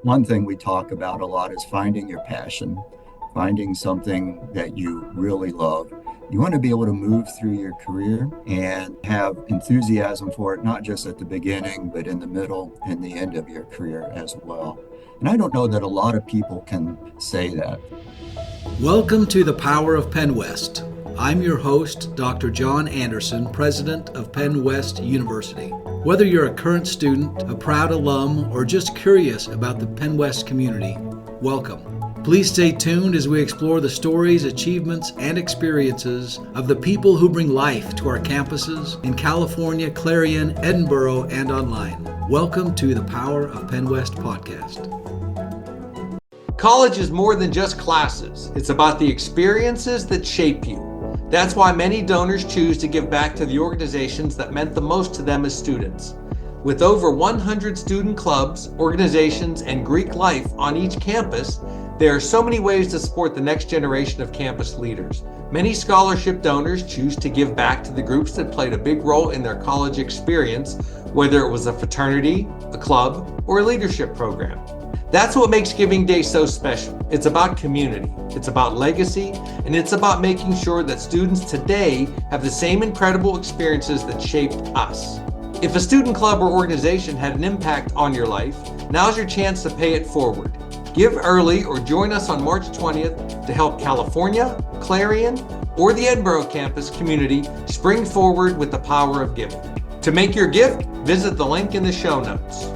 One thing we talk about a lot is finding your passion, finding something that you really love. You want to be able to move through your career and have enthusiasm for it, not just at the beginning, but in the middle and the end of your career as well. And I don't know that a lot of people can say that. Welcome to the Power of PennWest. I'm your host, Dr. John Anderson, President of PennWest University. Whether you're a current student, a proud alum, or just curious about the PennWest community, welcome. Please stay tuned as we explore the stories, achievements, and experiences of the people who bring life to our campuses in California, Clarion, Edinburgh, and online. Welcome to the Power of PennWest podcast. College is more than just classes. It's about the experiences that shape you. That's why many donors choose to give back to the organizations that meant the most to them as students. With over 100 student clubs, organizations, and Greek life on each campus, there are so many ways to support the next generation of campus leaders. Many scholarship donors choose to give back to the groups that played a big role in their college experience, whether it was a fraternity, a club, or a leadership program. That's what makes Giving Day so special. It's about community, it's about legacy, and it's about making sure that students today have the same incredible experiences that shaped us. If a student club or organization had an impact on your life, now's your chance to pay it forward. Give early or join us on March 20th to help California, Clarion, or the Edinburgh campus community spring forward with the power of giving. To make your gift, visit the link in the show notes.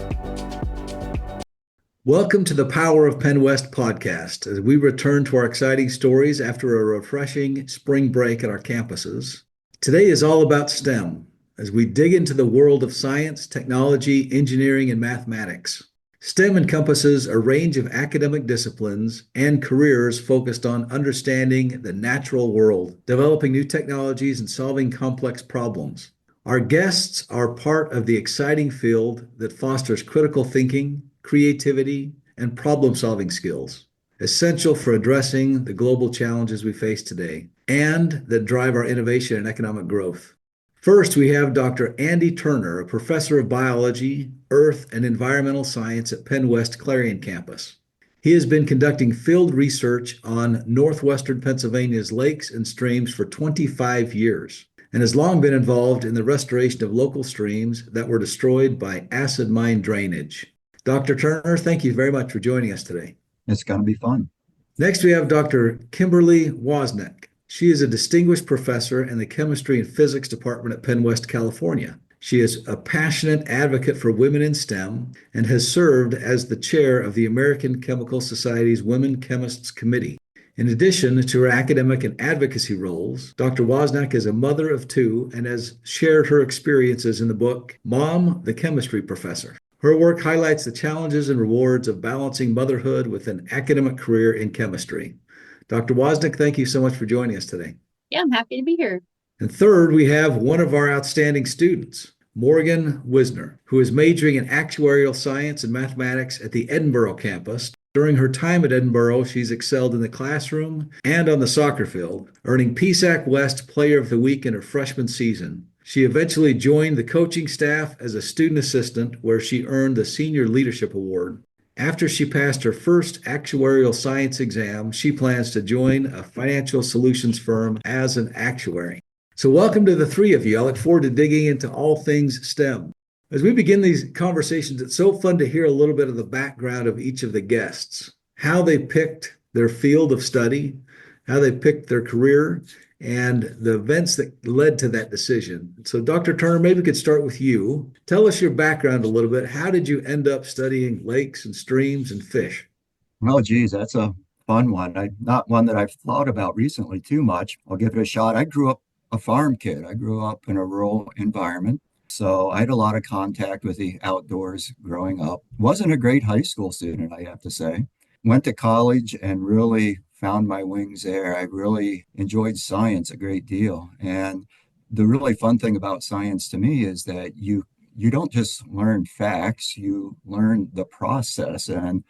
Welcome to the Power of PennWest podcast as we return to our exciting stories after a refreshing spring break at our campuses. Today is all about STEM as we dig into the world of science, technology, engineering, and mathematics. STEM encompasses a range of academic disciplines and careers focused on understanding the natural world, developing new technologies, and solving complex problems. Our guests are part of the exciting field that fosters critical thinking, creativity, and problem-solving skills, essential for addressing the global challenges we face today, and that drive our innovation and economic growth. First, we have Dr. Andy Turner, a professor of biology, earth, and environmental science at PennWest Clarion campus. He has been conducting field research on northwestern Pennsylvania's lakes and streams for 25 years, and has long been involved in the restoration of local streams that were destroyed by acid mine drainage. Dr. Turner, thank you very much for joining us today. It's going to be fun. Next, we have Dr. Kimberly Woznack. She is a distinguished professor in the Chemistry and Physics Department at PennWest California. She is a passionate advocate for women in STEM and has served as the chair of the American Chemical Society's Women Chemists Committee. In addition to her academic and advocacy roles, Dr. Woznack is a mother of two and has shared her experiences in the book, Mom, the Chemistry Professor. Her work highlights the challenges and rewards of balancing motherhood with an academic career in chemistry. Dr. Woznack, thank you so much for joining us today. Yeah, I'm happy to be here. And third, we have one of our outstanding students, Morgan Wisner, who is majoring in actuarial science and mathematics at the Edinburgh campus. During her time at Edinburgh, she's excelled in the classroom and on the soccer field, earning PSAC West Player of the Week in her freshman season. She eventually joined the coaching staff as a student assistant, where she earned the Senior Leadership Award. After she passed her first actuarial science exam, she plans to join a financial solutions firm as an actuary. So welcome to the three of you. I look forward to digging into all things STEM. As we begin these conversations, it's so fun to hear a little bit of the background of each of the guests, how they picked their field of study, how they picked their career, and the events that led to that decision. So Dr. Turner, maybe we could start with you. Tell us your background a little bit. How did you end up studying lakes and streams and fish? Oh, geez, that's a fun one. Not one that I've thought about recently too much. I'll give it a shot. I grew up a farm kid. I grew up in a rural environment. So I had a lot of contact with the outdoors growing up. Wasn't a great high school student, I have to say. Went to college and really found my wings there. I really enjoyed science a great deal. And the really fun thing about science to me is that you don't just learn facts, you learn the process. And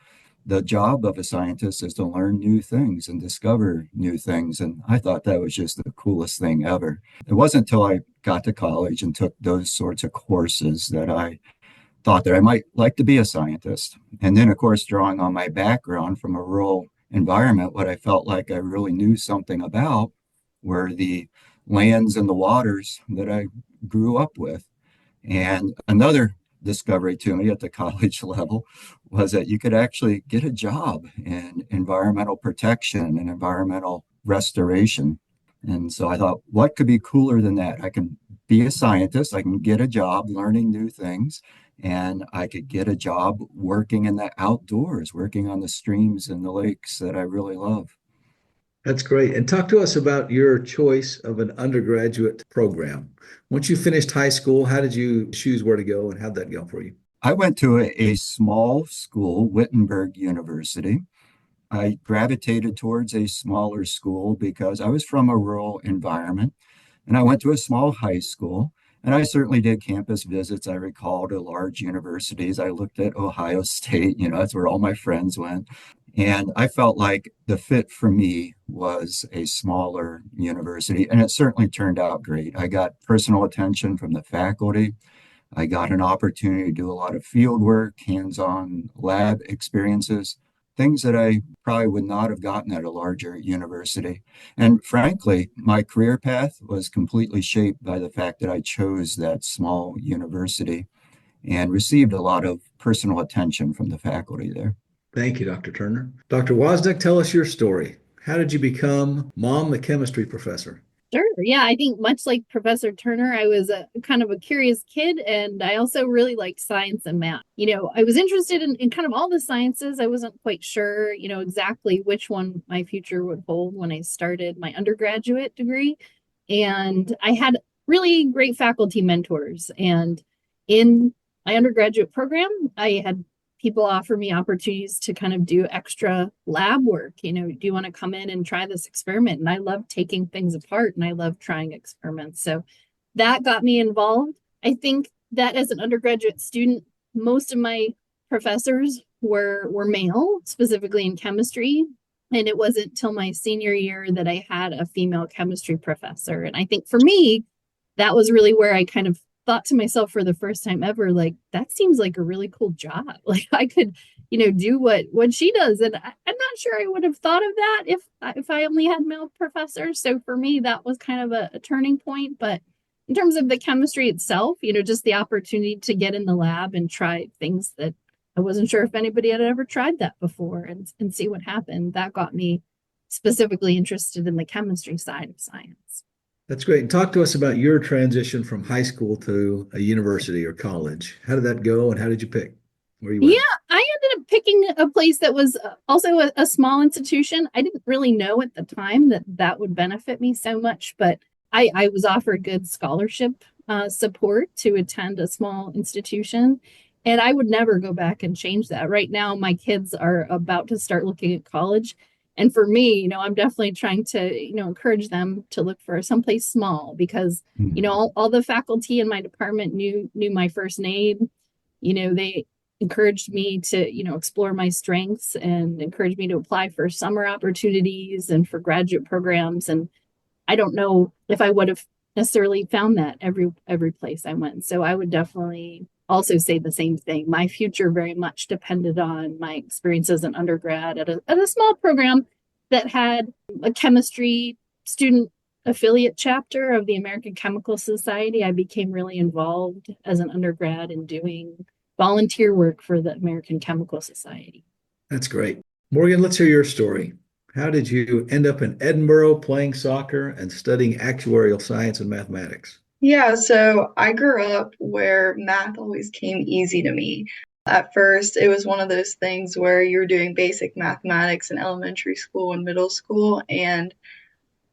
the job of a scientist is to learn new things and discover new things. And I thought that was just the coolest thing ever. It wasn't until I got to college and took those sorts of courses that I thought that I might like to be a scientist. And then, of course, drawing on my background from a rural environment, what I felt like I really knew something about were the lands and the waters that I grew up with. And another discovery to me at the college level was that you could actually get a job in environmental protection and environmental restoration. And so I thought, what could be cooler than that? I can be a scientist, I can get a job learning new things, and I could get a job working in the outdoors, working on the streams and the lakes that I really love. That's great. And talk to us about your choice of an undergraduate program. Once you finished high school, how did you choose where to go and how'd that go for you? I went to a small school, Wittenberg University. I gravitated towards a smaller school because I was from a rural environment and I went to a small high school. And I certainly did campus visits, I recall, to large universities. I looked at Ohio State, that's where all my friends went. And I felt like the fit for me was a smaller university. And it certainly turned out great. I got personal attention from the faculty. I got an opportunity to do a lot of field work, hands-on lab experiences, things that I probably would not have gotten at a larger university. And frankly, my career path was completely shaped by the fact that I chose that small university and received a lot of personal attention from the faculty there. Thank you, Dr. Turner. Dr. Wozniak, tell us your story. How did you become Mom, the chemistry professor? Sure. Yeah, I think much like Professor Turner, I was a kind of a curious kid, and I also really liked science and math. I was interested in kind of all the sciences. I wasn't quite sure, exactly which one my future would hold when I started my undergraduate degree. And I had really great faculty mentors. And in my undergraduate program, I had people offer me opportunities to kind of do extra lab work. Do you want to come in and try this experiment? And I love taking things apart and I love trying experiments. So that got me involved. I think that as an undergraduate student, most of my professors were male, specifically in chemistry. And it wasn't till my senior year that I had a female chemistry professor. And I think for me, that was really where I kind of thought to myself for the first time ever, like, that seems like a really cool job. Like I could, do what she does. And I'm not sure I would have thought of that if I only had male professors. So for me, that was kind of a turning point. But in terms of the chemistry itself, just the opportunity to get in the lab and try things that I wasn't sure if anybody had ever tried that before and see what happened. That got me specifically interested in the chemistry side of science. That's great. And talk to us about your transition from high school to a university or college. How did that go and how did you pick where you went? Yeah, I ended up picking a place that was also a small institution. I didn't really know at the time that would benefit me so much, but I was offered good scholarship support to attend a small institution. And I would never go back and change that. Right now, my kids are about to start looking at college. And for me, I'm definitely trying to, encourage them to look for someplace small because, all the faculty in my department knew my first name. They encouraged me to, explore my strengths and encouraged me to apply for summer opportunities and for graduate programs. And I don't know if I would have necessarily found that every place I went. So I would definitely also say the same thing. My future very much depended on my experience as an undergrad at a small program that had a chemistry student affiliate chapter of the American Chemical Society. I became really involved as an undergrad in doing volunteer work for the American Chemical Society. That's great. Morgan, let's hear your story. How did you end up in Edinburgh playing soccer and studying actuarial science and mathematics? Yeah, so I grew up where math always came easy to me. At first, it was one of those things where you're doing basic mathematics in elementary school and middle school. And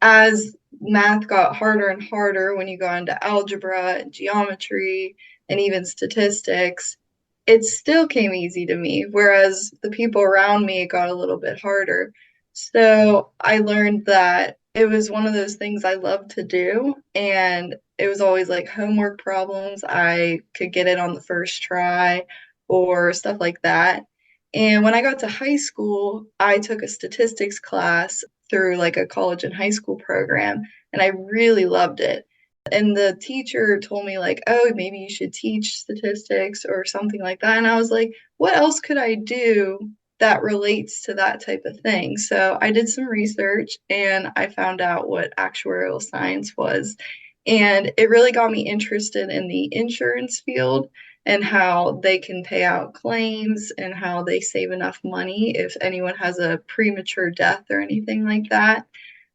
as math got harder and harder, when you got into algebra and geometry and even statistics, it still came easy to me, whereas the people around me, it got a little bit harder. So I learned that it was one of those things I loved to do, and it was always like homework problems. I could get it on the first try or stuff like that. And when I got to high school, I took a statistics class through like a college and high school program, and I really loved it. And the teacher told me like, oh, maybe you should teach statistics or something like that. And I was like, what else could I do that relates to that type of thing? So I did some research and I found out what actuarial science was. And it really got me interested in the insurance field and how they can pay out claims and how they save enough money if anyone has a premature death or anything like that.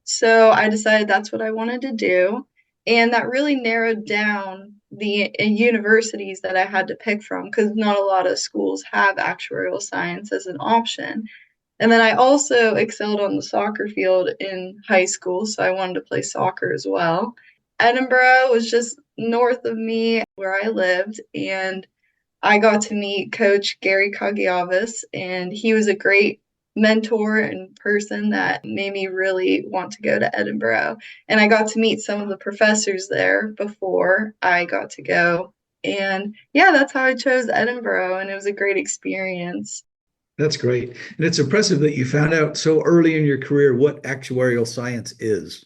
So I decided that's what I wanted to do. And that really narrowed down the universities that I had to pick from because not a lot of schools have actuarial science as an option. And then I also excelled on the soccer field in high school, so I wanted to play soccer as well. Edinburgh was just north of me where I lived, and I got to meet Coach Gary Kagiavis, and he was a great mentor and person that made me really want to go to Edinburgh. And I got to meet some of the professors there before I got to go. And yeah, that's how I chose Edinburgh, and it was a great experience. That's great. And it's impressive that you found out so early in your career what actuarial science is.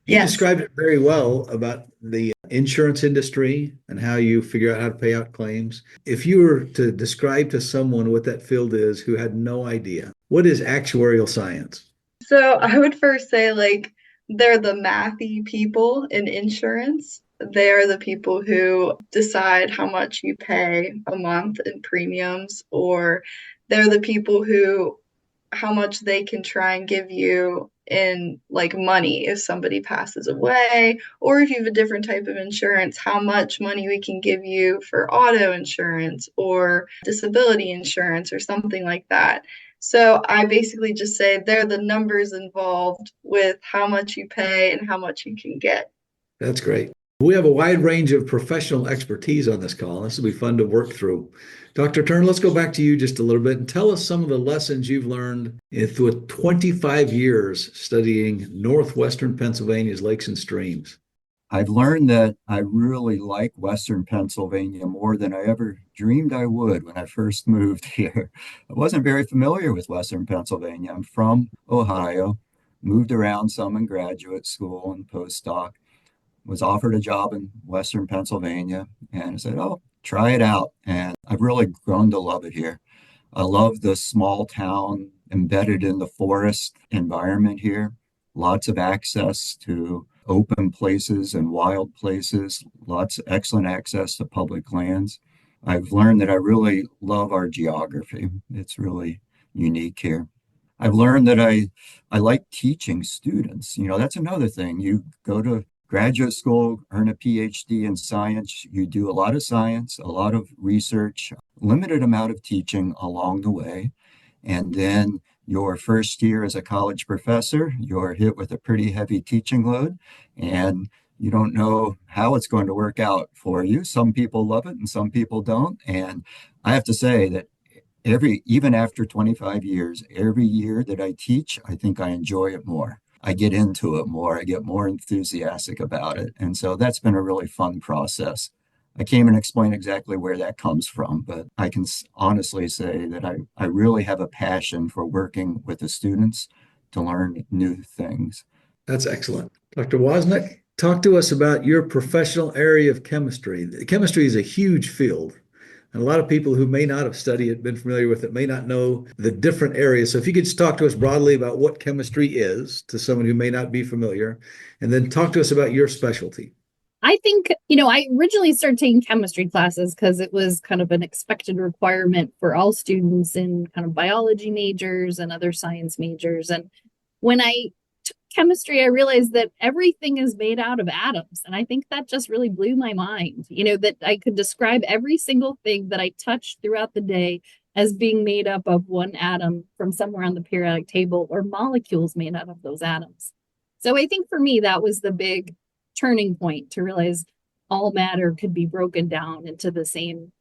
You Yes. described it very well about the insurance industry and how you figure out how to pay out claims. If you were to describe to someone what that field is who had no idea, what is actuarial science? So I would first say, like, they're the mathy people in insurance. They are the people who decide how much you pay a month in premiums, or they're the people who, how much they can try and give you in like money if somebody passes away, or if you have a different type of insurance, how much money we can give you for auto insurance or disability insurance or something like that. So I basically just say they're the numbers involved with how much you pay and how much you can get. That's great. We have a wide range of professional expertise on this call. This will be fun to work through. Dr. Turner, let's go back to you just a little bit and tell us some of the lessons you've learned with 25 years studying northwestern Pennsylvania's lakes and streams. I've learned that I really like Western Pennsylvania more than I ever dreamed I would when I first moved here. I wasn't very familiar with Western Pennsylvania. I'm from Ohio, moved around some in graduate school and postdoc, was offered a job in Western Pennsylvania, and I said, oh, try it out. And I've really grown to love it here. I love the small town embedded in the forest environment here. Lots of access to open places and wild places, lots of excellent access to public lands. I've learned that I really love our geography. It's really unique here. I've learned that I like teaching students. You know, that's another thing. You go to graduate school, earn a PhD in science, you do a lot of science, a lot of research, limited amount of teaching along the way. And then your first year as a college professor, you're hit with a pretty heavy teaching load, and you don't know how it's going to work out for you. Some people love it and some people don't. And I have to say that even after 25 years, every year that I teach, I think I enjoy it more. I get into it more. I get more enthusiastic about it. And so that's been a really fun process. I can't even explain exactly where that comes from, but I can honestly say that I really have a passion for working with the students to learn new things. That's excellent. Dr. Woznack, talk to us about your professional area of chemistry. Chemistry is a huge field. And a lot of people who may not have studied it, been familiar with it, may not know the different areas. So if you could just talk to us broadly about what chemistry is to someone who may not be familiar, and then talk to us about your specialty. I think, I originally started taking chemistry classes because it was kind of an expected requirement for all students in kind of biology majors and other science majors. And when I took chemistry, I realized that everything is made out of atoms. And I think that just really blew my mind, that I could describe every single thing that I touched throughout the day as being made up of one atom from somewhere on the periodic table or molecules made out of those atoms. So I think for me, that was the big turning point to realize all matter could be broken down into the same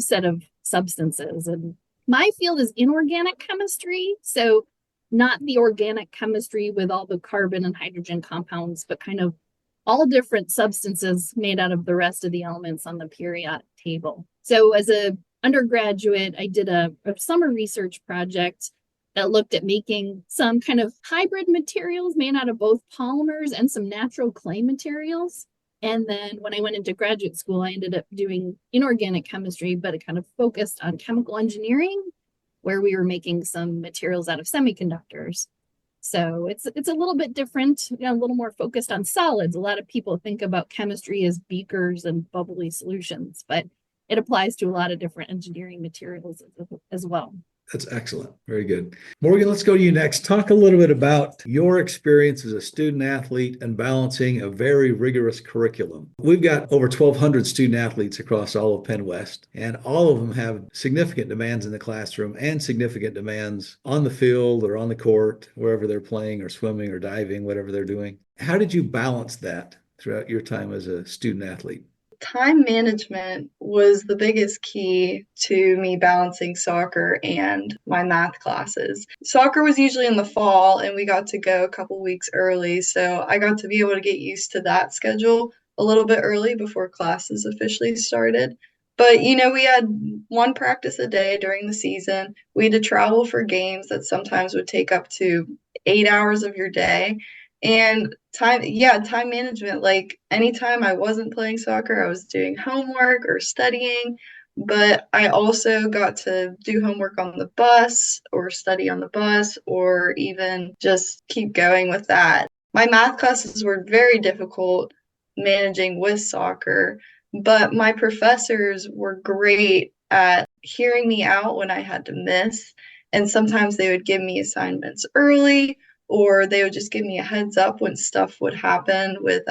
set of substances. And my field is inorganic chemistry, so not the organic chemistry with all the carbon and hydrogen compounds, but kind of all different substances made out of the rest of the elements on the periodic table. So as a undergraduate, I did a summer research project that looked at making some kind of hybrid materials made out of both polymers and some natural clay materials. And then when I went into graduate school, I ended up doing inorganic chemistry, but it kind of focused on chemical engineering, where we were making some materials out of semiconductors. So it's a little bit different, a little more focused on solids. A lot of people think about chemistry as beakers and bubbly solutions, but it applies to a lot of different engineering materials as well. That's excellent. Very good. Morgan, let's go to you next. Talk a little bit about your experience as a student athlete and balancing a very rigorous curriculum. We've got over 1,200 student athletes across all of PennWest, and all of them have significant demands in the classroom and significant demands on the field or on the court, wherever they're playing or swimming or diving, whatever they're doing. How did you balance that throughout your time as a student athlete? Time management was the biggest key to me balancing soccer and my math classes. Soccer was usually in the fall, and we got to go a couple weeks early, so I got to be able to get used to that schedule a little bit early before classes officially started. But, we had one practice a day during the season. We had to travel for games that sometimes would take up to 8 hours of your day. And time management, like anytime I wasn't playing soccer, I was doing homework or studying, but I also got to do homework on the bus or study on the bus or even just keep going with that. My math classes were very difficult managing with soccer, but my professors were great at hearing me out when I had to miss. And sometimes they would give me assignments early, or they would just give me a heads up when stuff would happen with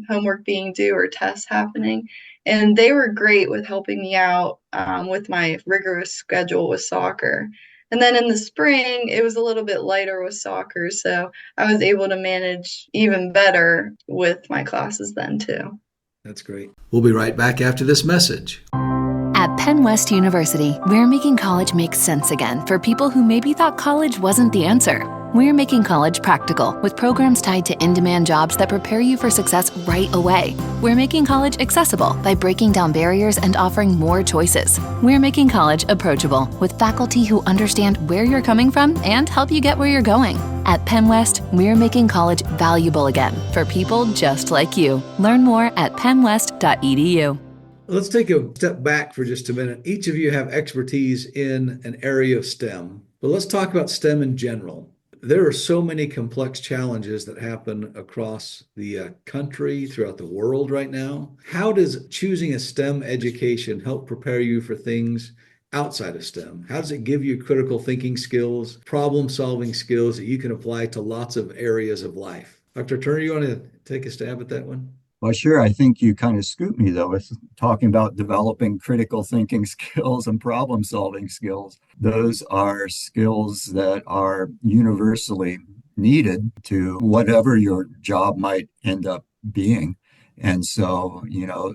homework being due or tests happening. And they were great with helping me out with my rigorous schedule with soccer. And then in the spring, it was a little bit lighter with soccer, so I was able to manage even better with my classes then too. That's great. We'll be right back after this message. At PennWest University, we're making college make sense again for people who maybe thought college wasn't the answer. We're making college practical with programs tied to in-demand jobs that prepare you for success right away. We're making college accessible by breaking down barriers and offering more choices. We're making college approachable with faculty who understand where you're coming from and help you get where you're going. At PennWest, we're making college valuable again for people just like you. Learn more at pennwest.edu. Let's take a step back for just a minute. Each of you have expertise in an area of STEM, but let's talk about STEM in general. There are so many complex challenges that happen across the country, throughout the world right now. How does choosing a STEM education help prepare you for things outside of STEM? How does it give you critical thinking skills, problem-solving skills that you can apply to lots of areas of life? Dr. Turner, you want to take a stab at that one? Well, sure. I think you kind of scooped me, though, with talking about developing critical thinking skills and problem solving skills. Those are skills that are universally needed to whatever your job might end up being. And so,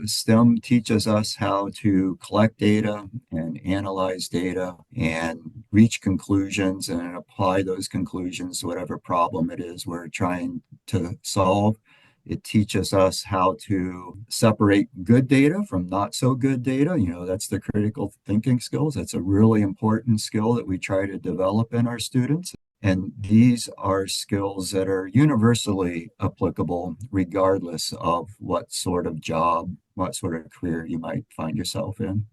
STEM teaches us how to collect data and analyze data and reach conclusions and apply those conclusions to whatever problem it is we're trying to solve. It teaches us how to separate good data from not so good data. That's the critical thinking skills. That's a really important skill that we try to develop in our students. And these are skills that are universally applicable regardless of what sort of job, what sort of career you might find yourself in.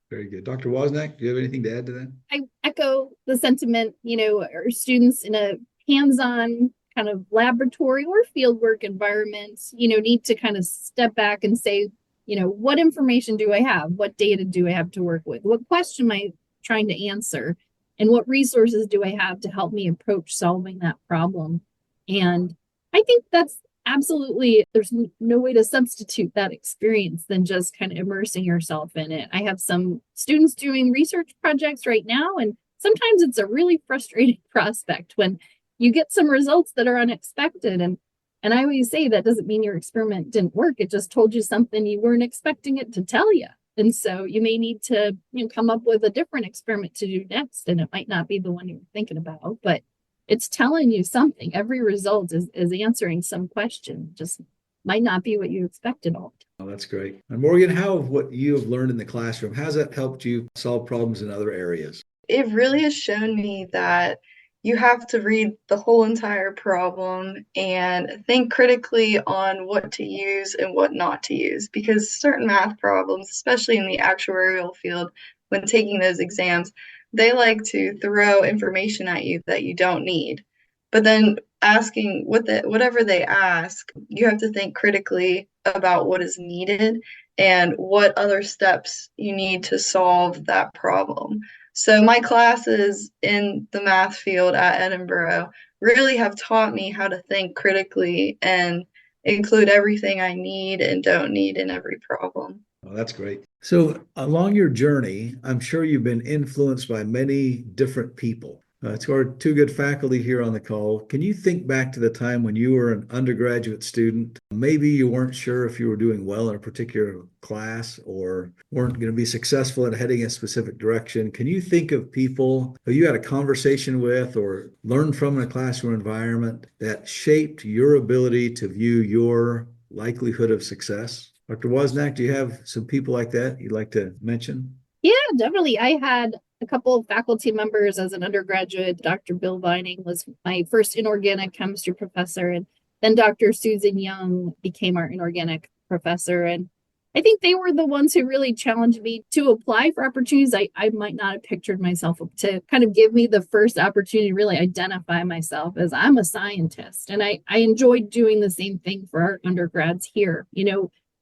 Very good. Dr. Woznack, do you have anything to add to that? I echo the sentiment, our students in a hands-on kind of laboratory or fieldwork environments, need to kind of step back and say, what information do I have? What data do I have to work with? What question am I trying to answer? And what resources do I have to help me approach solving that problem? And I think that's absolutely, there's no way to substitute that experience than just kind of immersing yourself in it. I have some students doing research projects right now, and sometimes it's a really frustrating prospect when you get some results that are unexpected. And I always say that doesn't mean your experiment didn't work. It just told you something you weren't expecting it to tell you. And so you may need to come up with a different experiment to do next. And it might not be the one you're thinking about, but it's telling you something. Every result is answering some question. Just might not be what you expected all the time. Oh, that's great. And Morgan, how have what you have learned in the classroom, how's that helped you solve problems in other areas? It really has shown me that you have to read the whole entire problem and think critically on what to use and what not to use. Because certain math problems, especially in the actuarial field, when taking those exams, they like to throw information at you that you don't need. But then asking whatever they ask, you have to think critically about what is needed and what other steps you need to solve that problem. So my classes in the math field at Edinburgh really have taught me how to think critically and include everything I need and don't need in every problem. Oh, that's great. So, along your journey, I'm sure you've been influenced by many different people. To our two good faculty here on the call, can you think back to the time when you were an undergraduate student? Maybe you weren't sure if you were doing well in a particular class or weren't going to be successful in heading a specific direction. Can you think of people who you had a conversation with or learned from in a classroom environment that shaped your ability to view your likelihood of success? Dr. Woznack, do you have some people like that you'd like to mention? Yeah, definitely. I had a couple of faculty members as an undergraduate. Dr. Bill Vining was my first inorganic chemistry professor, and then Dr. Susan Young became our inorganic professor. And I think they were the ones who really challenged me to apply for opportunities I might not have pictured myself, to kind of give me the first opportunity to really identify myself as I'm a scientist. And I enjoyed doing the same thing for our undergrads here.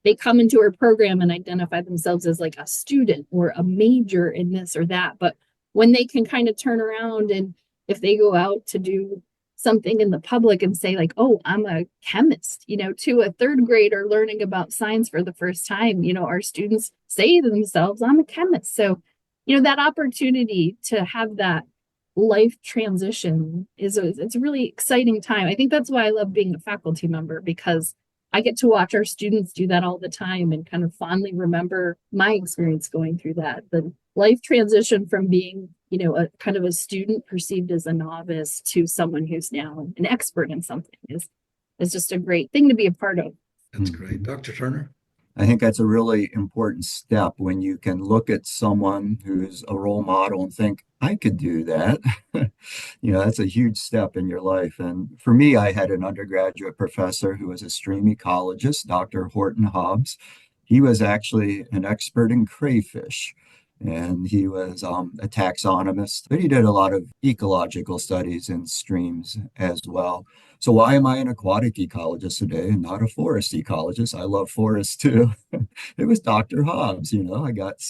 They come into our program and identify themselves as like a student or a major in this or that. But when they can kind of turn around and if they go out to do something in the public and say like, oh, I'm a chemist, to a third grader learning about science for the first time, our students say to themselves, I'm a chemist. So, that opportunity to have that life transition it's a really exciting time. I think that's why I love being a faculty member, because I get to watch our students do that all the time and kind of fondly remember my experience going through that. The life transition from being, a kind of a student perceived as a novice to someone who's now an expert in something is just a great thing to be a part of. That's great. Dr. Turner? I think that's a really important step when you can look at someone who's a role model and think, I could do that. That's a huge step in your life. And for me, I had an undergraduate professor who was a stream ecologist, Dr. Horton Hobbs. He was actually an expert in crayfish. And he was a taxonomist, but he did a lot of ecological studies in streams as well. So why am I an aquatic ecologist today and not a forest ecologist? I love forests too. It was Dr. Hobbs, I got,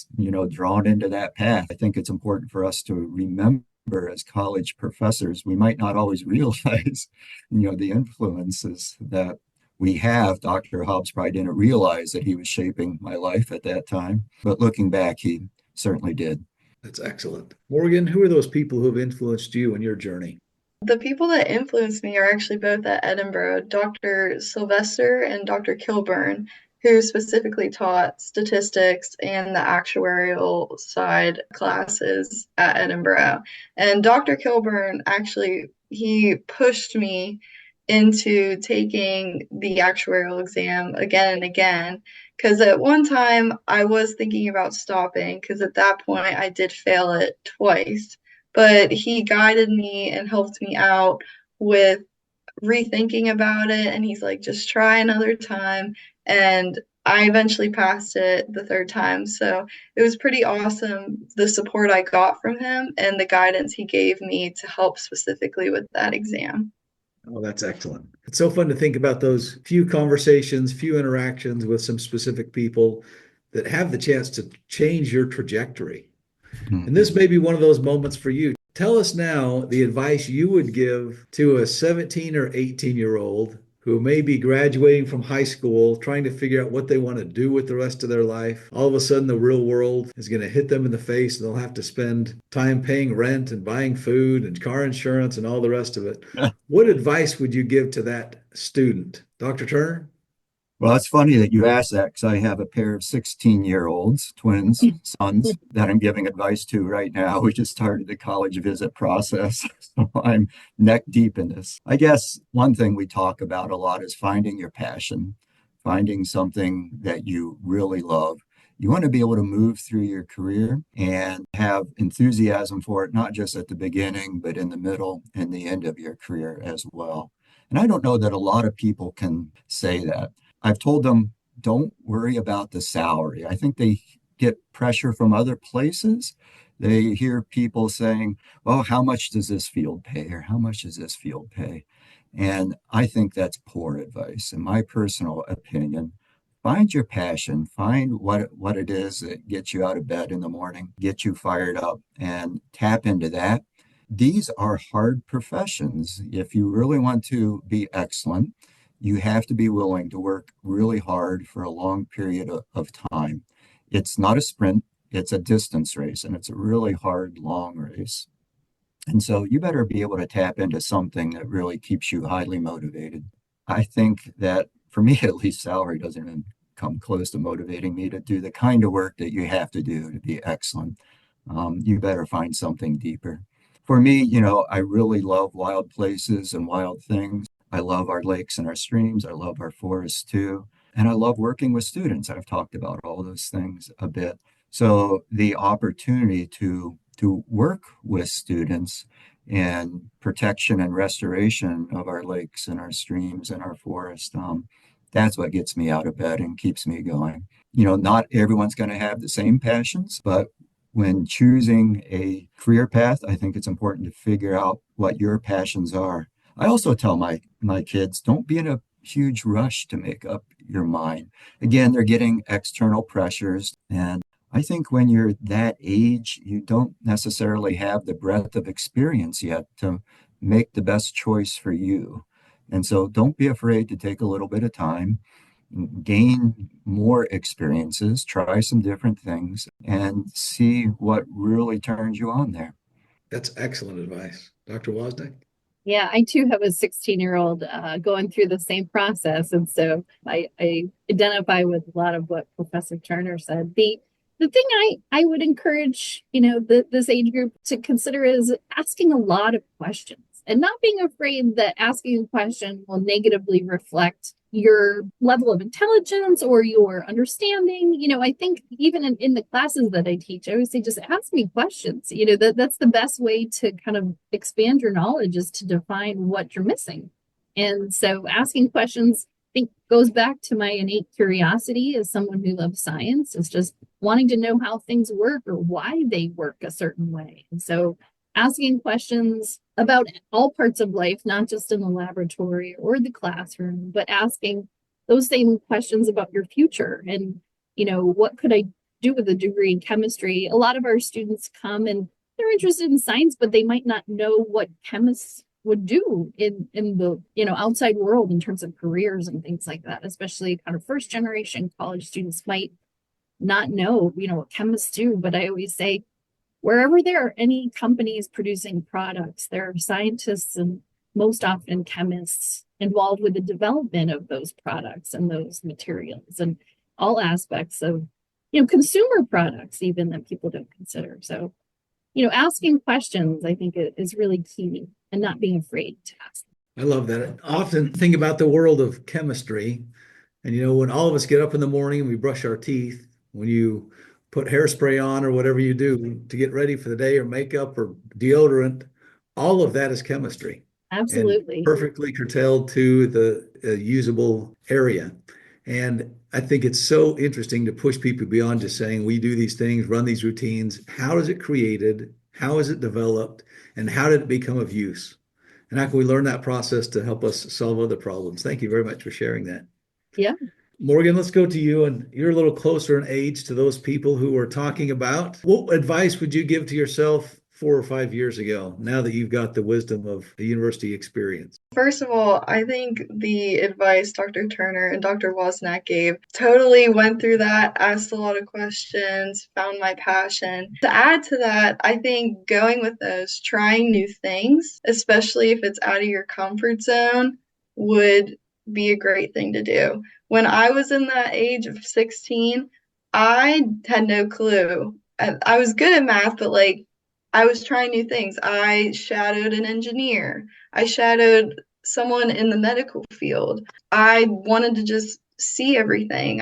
drawn into that path. I think it's important for us to remember as college professors, we might not always realize, the influences that we have. Dr. Hobbs probably didn't realize that he was shaping my life at that time, but looking back, he certainly did. That's excellent. Morgan, who are those people who have influenced you in your journey? The people that influenced me are actually both at Edinburgh, Dr. Sylvester and Dr. Kilburn, who specifically taught statistics and the actuarial side classes at Edinburgh. And Dr. Kilburn actually, he pushed me into taking the actuarial exam again and again. Because at one time I was thinking about stopping, because at that point I did fail it twice. But he guided me and helped me out with rethinking about it. And he's like, just try another time. And I eventually passed it the third time. So it was pretty awesome, the support I got from him and the guidance he gave me to help specifically with that exam. Oh, that's excellent. It's so fun to think about those few conversations, few interactions with some specific people that have the chance to change your trajectory. And this may be one of those moments for you. Tell us now the advice you would give to a 17 or 18-year-old who may be graduating from high school, trying to figure out what they want to do with the rest of their life. All of a sudden, the real world is going to hit them in the face, and they'll have to spend time paying rent and buying food and car insurance and all the rest of it. What advice would you give to that student? Dr. Turner? Well, it's funny that you asked that, because I have a pair of 16-year-olds, twins, sons, that I'm giving advice to right now. We just started the college visit process, so I'm neck deep in this. I guess one thing we talk about a lot is finding your passion, finding something that you really love, You want to be able to move through your career and have enthusiasm for it, not just at the beginning, but in the middle and the end of your career as well. And I don't know that a lot of people can say that. I've told them, don't worry about the salary. I think they get pressure from other places. They hear people saying, well, how much does this field pay? Or how much does this field pay? And I think that's poor advice. In my personal opinion, find your passion, find what it is that gets you out of bed in the morning, get you fired up, and tap into that. These are hard professions. If you really want to be excellent, you have to be willing to work really hard for a long period of time. It's not a sprint, it's a distance race, and it's a really hard, long race. And so you better be able to tap into something that really keeps you highly motivated. I think that for me, at least, salary doesn't even come close to motivating me to do the kind of work that you have to do to be excellent. You better find something deeper. For me, I really love wild places and wild things. I love our lakes and our streams. I love our forests too. And I love working with students. I've talked about all those things a bit. So the opportunity to work with students in protection and restoration of our lakes and our streams and our forest, that's what gets me out of bed and keeps me going. Not everyone's going to have the same passions, but when choosing a career path, I think it's important to figure out what your passions are. I also tell my kids, don't be in a huge rush to make up your mind. Again, they're getting external pressures. And I think when you're that age, you don't necessarily have the breadth of experience yet to make the best choice for you. And so don't be afraid to take a little bit of time, gain more experiences, try some different things, and see what really turns you on there. That's excellent advice. Dr. Wozniak? Yeah, I too have a 16-year-old going through the same process. And so I identify with a lot of what Professor Turner said. The thing I would encourage, this age group to consider is asking a lot of questions and not being afraid that asking a question will negatively reflect your level of intelligence or your understanding. I think even in the classes that I teach, I always say, just ask me questions. That's the best way to kind of expand your knowledge, is to define what you're missing. And so asking questions, I think, goes back to my innate curiosity as someone who loves science. It's just wanting to know how things work or why they work a certain way. And so asking questions about all parts of life, not just in the laboratory or the classroom, but asking those same questions about your future. And, what could I do with a degree in chemistry? A lot of our students come and they're interested in science, but they might not know what chemists would do in the outside world in terms of careers and things like that. Especially kind of first generation college students might not know what chemists do. But I always say, wherever there are any companies producing products, there are scientists and most often chemists involved with the development of those products and those materials and all aspects of consumer products even that people don't consider. So asking questions, I think, is really key, and not being afraid to ask. I love that. I often think about the world of chemistry. And, when all of us get up in the morning and we brush our teeth, when you put hairspray on or whatever you do to get ready for the day, or makeup or deodorant, all of that is chemistry. Absolutely. And perfectly curtailed to the usable area. And I think it's so interesting to push people beyond just saying we do these things, run these routines. How is it created? How is it developed? And how did it become of use? And how can we learn that process to help us solve other problems? Thank you very much for sharing that. Yeah. Morgan, let's go to you. And you're a little closer in age to those people who we're talking about. What advice would you give to yourself 4 or 5 years ago, now that you've got the wisdom of the university experience? First of all, I think the advice Dr. Turner and Dr. Woznack gave, totally went through that, asked a lot of questions, found my passion. To add to that, I think going with those, trying new things, especially if it's out of your comfort zone, would be a great thing to do. When I was in that age of 16, I had no clue. I was good at math, but I was trying new things. I shadowed an engineer. I shadowed someone in the medical field. I wanted to just see everything.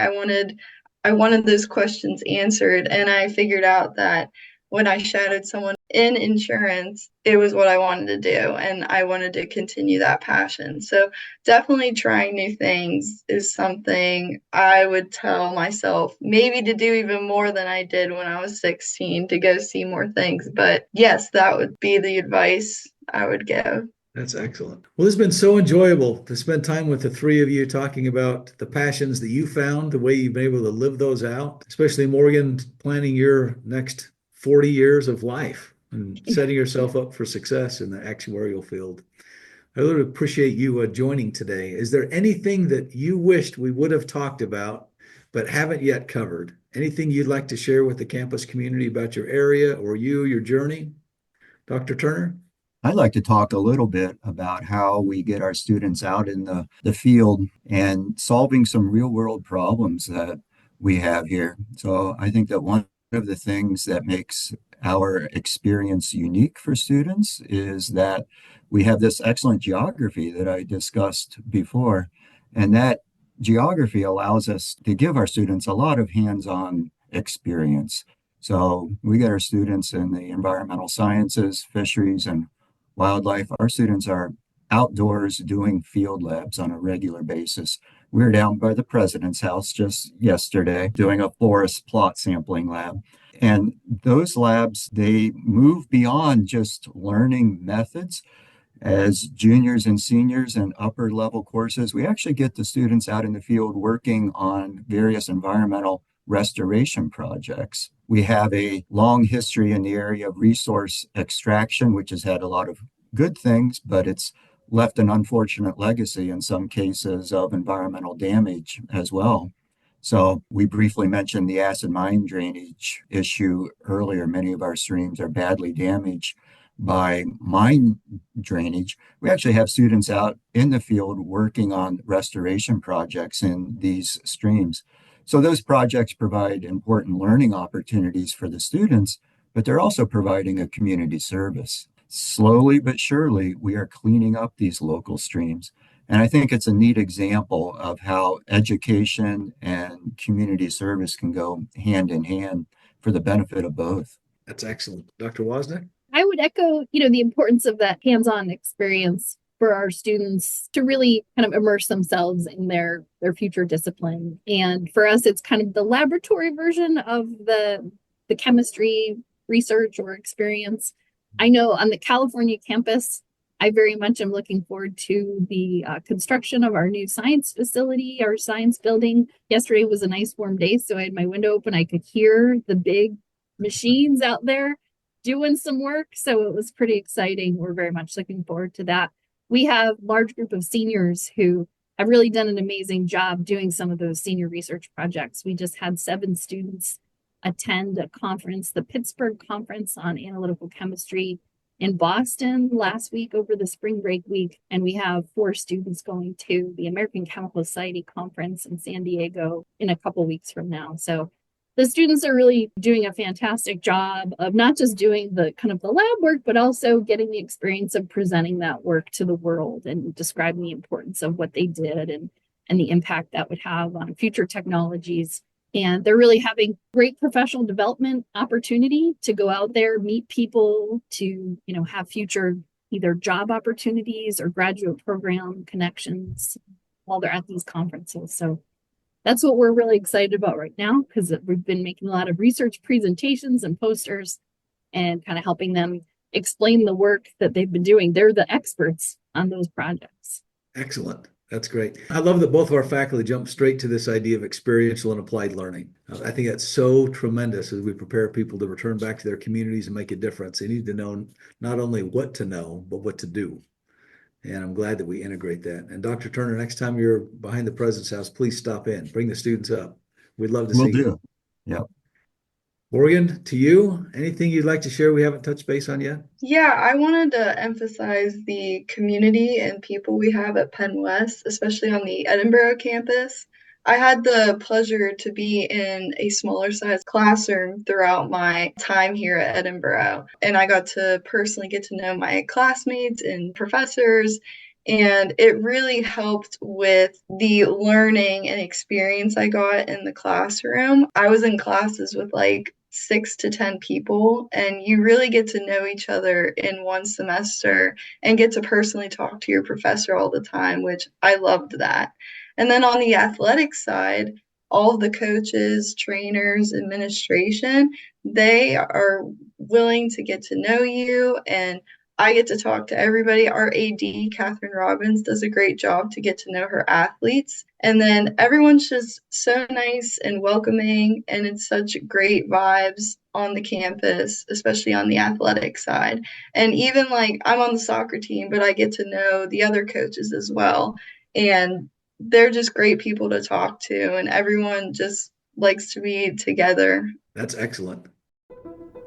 I wanted those questions answered. And I figured out that when I shadowed someone in insurance, it was what I wanted to do. And I wanted to continue that passion. So definitely trying new things is something I would tell myself maybe to do even more than I did when I was 16, to go see more things. But yes, that would be the advice I would give. That's excellent. Well, it's been so enjoyable to spend time with the three of you talking about the passions that you found, the way you've been able to live those out, especially Morgan, planning your next 40 years of life and setting yourself up for success in the actuarial field. I really appreciate you joining today. Is there anything that you wished we would have talked about but haven't yet covered? Anything you'd like to share with the campus community about your area or you, your journey? Dr. Turner? I'd like to talk a little bit about how we get our students out in the field and solving some real world problems that we have here. So I think that one of the things that makes our experience unique for students is that we have this excellent geography that I discussed before. And that geography allows us to give our students a lot of hands-on experience. So we get our students in the environmental sciences, fisheries, and wildlife. Our students are outdoors doing field labs on a regular basis. We were down by the president's house just yesterday doing a forest plot sampling lab. And those labs, they move beyond just learning methods. As juniors and seniors and upper level courses, we actually get the students out in the field working on various environmental restoration projects. We have a long history in the area of resource extraction, which has had a lot of good things, but it's left an unfortunate legacy in some cases of environmental damage as well. So we briefly mentioned the acid mine drainage issue earlier. Many of our streams are badly damaged by mine drainage. We actually have students out in the field working on restoration projects in these streams. So those projects provide important learning opportunities for the students, but they're also providing a community service. Slowly but surely, we are cleaning up these local streams. And I think it's a neat example of how education and community service can go hand in hand for the benefit of both. That's excellent. Dr. Woznack? I would echo, the importance of that hands-on experience for our students to really kind of immerse themselves in their future discipline. And for us, it's kind of the laboratory version of the chemistry research or experience. I know on the California campus, I very much am looking forward to the construction of our new science facility, our science building. Yesterday was a nice warm day, so I had my window open. I could hear the big machines out there doing some work. So it was pretty exciting. We're very much looking forward to that. We have a large group of seniors who have really done an amazing job doing some of those senior research projects. We just had 7 students attend a conference, the Pittsburgh Conference on Analytical Chemistry in Boston last week over the spring break week. And we have 4 students going to the American Chemical Society Conference in San Diego in a couple weeks from now. So the students are really doing a fantastic job of not just doing the kind of the lab work, but also getting the experience of presenting that work to the world and describing the importance of what they did and the impact that would have on future technologies. And they're really having great professional development opportunity to go out there, meet people, to, have future either job opportunities or graduate program connections while they're at these conferences. So that's what we're really excited about right now, because we've been making a lot of research presentations and posters and kind of helping them explain the work that they've been doing. They're the experts on those projects. Excellent. That's great. I love that both of our faculty jump straight to this idea of experiential and applied learning. I think that's so tremendous as we prepare people to return back to their communities and make a difference. They need to know not only what to know, but what to do. And I'm glad that we integrate that. And Dr. Turner, next time you're behind the president's house, please stop in, bring the students up. We'd love to see you. Will do. Yep. Morgan, to you, anything you'd like to share we haven't touched base on yet? Yeah, I wanted to emphasize the community and people we have at PennWest, especially on the Edinburgh campus. I had the pleasure to be in a smaller size classroom throughout my time here at Edinburgh, and I got to personally get to know my classmates and professors. And it really helped with the learning and experience I got in the classroom. I was in classes with like 6 to 10 people, and you really get to know each other in one semester and get to personally talk to your professor all the time, which I loved that. And then on the athletic side, all of the coaches, trainers, administration, they are willing to get to know you, and I get to talk to everybody. Our AD, Catherine Robbins, does a great job to get to know her athletes. And then everyone's just so nice and welcoming, and it's such great vibes on the campus, especially on the athletic side. And even like I'm on the soccer team, but I get to know the other coaches as well. And they're just great people to talk to, and everyone just likes to be together. That's excellent.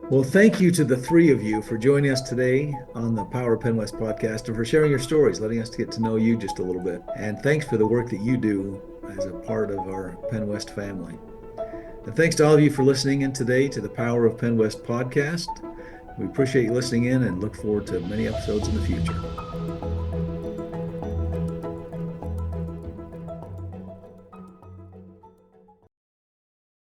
Well, thank you to the three of you for joining us today on the Power of PennWest podcast and for sharing your stories, letting us get to know you just a little bit. And thanks for the work that you do as a part of our PennWest family. And thanks to all of you for listening in today to the Power of PennWest podcast. We appreciate you listening in and look forward to many episodes in the future.